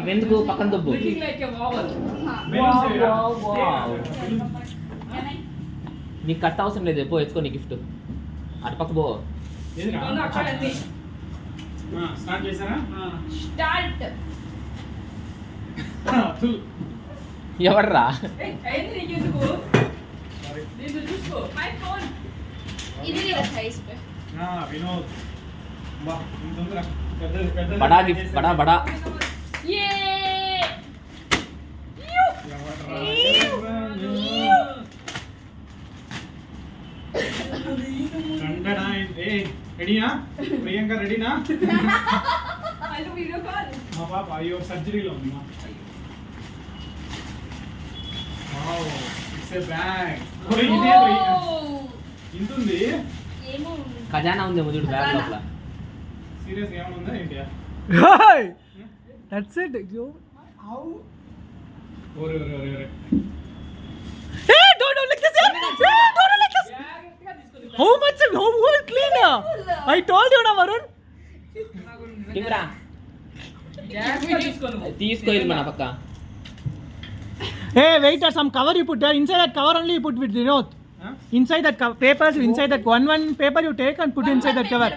ఇవెందుకు పక్కన దొబ్బు. నీకు కట్ అవసరం లేదు, పో ఎత్తుకో నీ గిఫ్ట్. అటు పక్క పో. స్టార్ట్ చేసారా? స్టార్ట్. ఎవర్రా? వినోద్ బడా గిఫ్ట్, బడా బడా. రెడీనా ప్రియాంక? రెడీనా? మా పాప అయ్యో సర్జరీలో ఉంది. ఇంతుంది ఖజానా ఉంది ముదుడు బ్యాగ్ లోపల. సీరియస్ ఏమైనా ఉందా ఏంటి? That's it. Yo. How? ఓరే ఓరే ఓరే ఓరే. Hey, don't like this. Hey, don't like this. How much? How clean? I told you, na Varun. ఇవ్వరా, తీసుకో ఇది మన పక్క. Hey, wait, there's some cover you put there. Inside that cover only you put with Vinod. Inside that papers, inside that one paper you take and put inside that cover.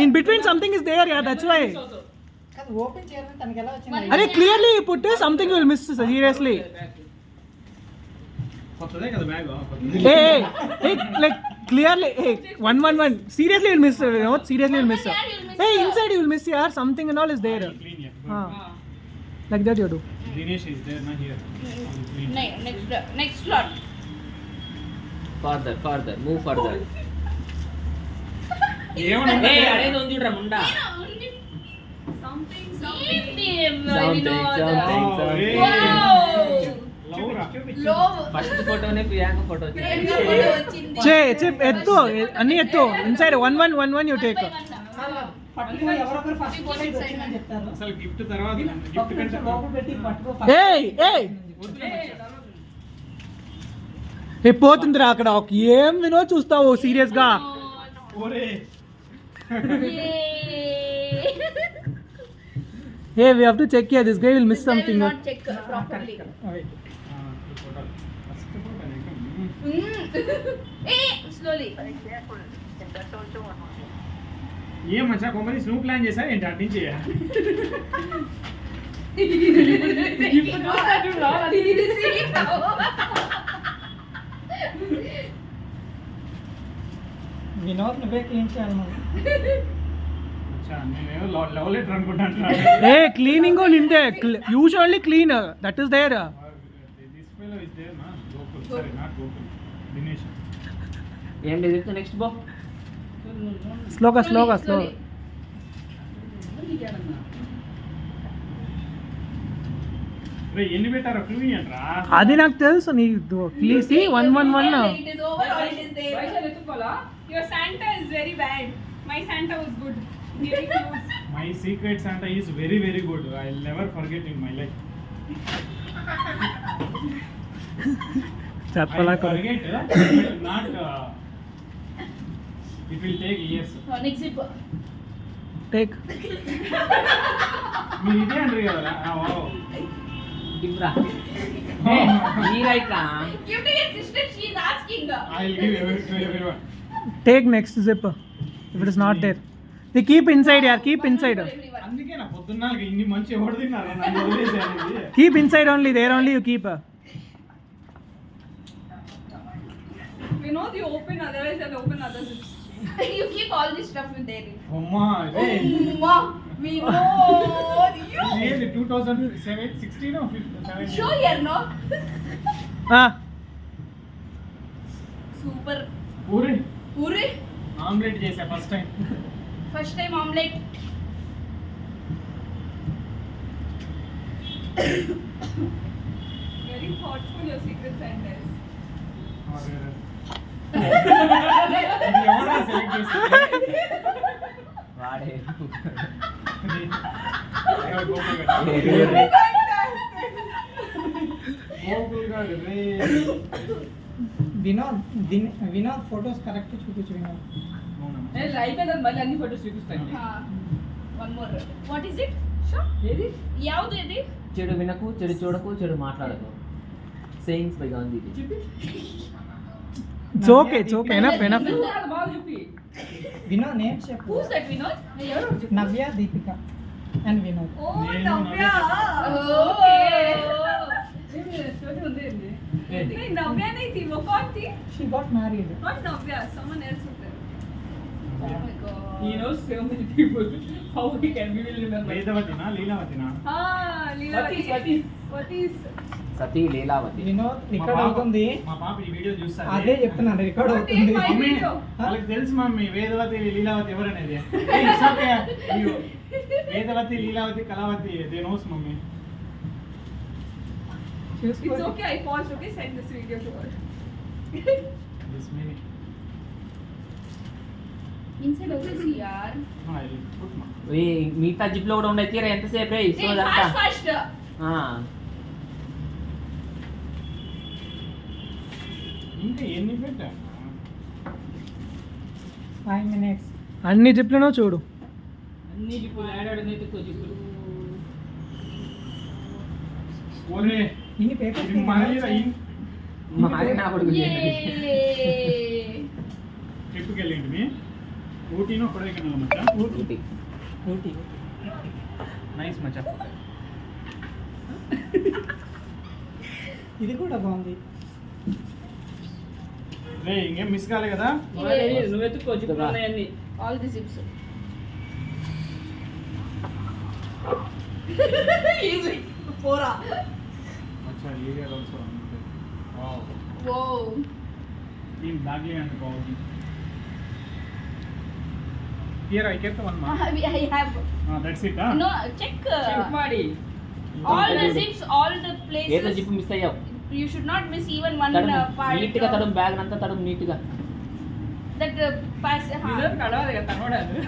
In between something is there, yeah. That's why. Are clearly you put something you will miss seriously. కొత్తదే కదా bag. Hey, like clearly, hey, 111. Seriously you'll miss. What? Seriously you'll miss. Hey, inside you will miss, yeah. Something and all is there. Like that you do. Dinesh is there, not here. Next slot. Further, move further. ఏమన్నా ఏయ్ అరేది ఉంది చూడరా ముండా. Something. First ఫోటోనే Priyanka photo వచ్చింది. Chip, etto. Anni etto. Inside 1111 you take. అసలు gift తర్వాత గిఫ్ట్ కంటే Hey. ఏ పోతుందిరా అక్కడ. ఏం వినో చూస్తావు సీరియస్ గా? ఓరే Hey, we have to check here. This guy will miss something. Not check properly. Slowly. ఏం మచ్చా కొంపది స్నూ ప్లాన్ చేసా ఏంటి అటు నుంచి? వినోద్ నువ్వే క్లీన్ చేయాలి. నేనేమో లవ్ లెటర్ అనుకుంటాను. ఏ క్లీనింగ్ ఆల్ ఇంతే. You should only clean. That is there. This fellow is there నా గోకుల్. Sorry not Gokul, Dinesh. ఏం లేదు. నెక్స్ట్ బో. స్లోగా. రే ఎన్ని పెట్టారో క్లూ ఏంట్రా? అది నాకు తెలుసు. నీ please 111. It is over or it is there. Your Santa is very bad. My Santa was good. Giving clues. My secret Santa is very very good. I'll never forget in my life. చెప్పలా I'll forget, but not. It will take years. Next zip. Take. మీరు ఇదే అంటారు కదా. ఇవ్వరా. ఈ right రా. Give to your sister. She is asking. I'll give everyone. Take next zip. If it is not there the keep inside యార్. Keep inside. అందుకే నా పొద్దున్న ఇన్ని మంచి ఎవరు తిన్నారు నన్ను వదిలేసాను ఇది. Keep inside only. There only you keep. We know you open, otherwise I'll open other zips. You keep all this stuff in there. అమ్మా రే We know you. ఇది 2016 or 17. Show here, no? Super. Puri omelette చేసా first time. First time omelette. Very thoughtful your secret Santa is. ఇది ఎవరా select చేసింది? వాడే. గోకుల్ గారు రే. Vinod photos correct చూపించు. Vinod Like that, మళ్ళీ అన్ని ఫోటోస్ చూపిస్తాను. One more. What is it? ఏది ಯಾವುದು ಇದು చెడు వినకు చెడు చూడకు చెడు మాట్లాడకు sayings by Gandhiji It's okay, enough. బాగా చెప్పి వినోద్ నేమ్స్ చెప్పు. Who's that Vinod? Navya, Deepika and Vinod. Oh, నేను Navya. Oh. नहीं नव्या नहीं थी वो कौन थी she got married. not Navya someone else was there Oh my god. He knows so many people. How he can we will remember? వేదవతినా లీలావతినా हाँ Leelavati what is Sati Leelavati. Vinod record అవుతుంది. మా పాప ఈ వీడియో చూస్తారు అదే చెప్తున్నాను రికార్డ్ what is అవుతుంది. my మమ్మీ video వాళ్ళకి తెలుసు మమ్మీ వేదవతి లీలావతి ఎవరనేది ఏయ్, it's okay. అయ్యో, Vedavati Leelavati Kalavati they knows mummy it's okay I paused okay send this video to her this mini Inside of this yaar. ఈ మిగతా జిప్ లో కూడా ఉండే తీరా ఎంతసేపు రే Hey, ఇష్టం fast, fast. ఇంకా ఎన్ని పెట్టా 5 minutes. అన్ని జిప్లను చూడు. అన్ని జిప్పులు ఆడాడనైతే జిప్పులు ఓరే ఇన్ని పేపర్స్ ఇది మనీరా మారి నా కొడుకు Yay. ట్రిప్కి వెళ్ళింది మీ ఊటీనో కొడైకెనాల్ మచ్చా ఊటీ. ఊటీ. నైస్ మచ్చా ఇది కూడా బాగుంది. రే ఇంకేం మిస్ కాలే కదా నువ్వు ఎత్తుకో జిప్పులు ఉన్నాయన్నీ. All the zips. Easy. Pora. अच्छा ये है आल्सो वाओ Whoa. टीम दागले and Bauji here I kept one mark I have. that's it No, check. Check ಮಾಡಿ All the zips, all the ఏదో places. జిప్ మిస్ అయ్యావు. You should not miss even one తడుము part. Neat గా తడుము bag అంతా తడుము neat గా. That pass. కడవాలి కదా తడవడాలు.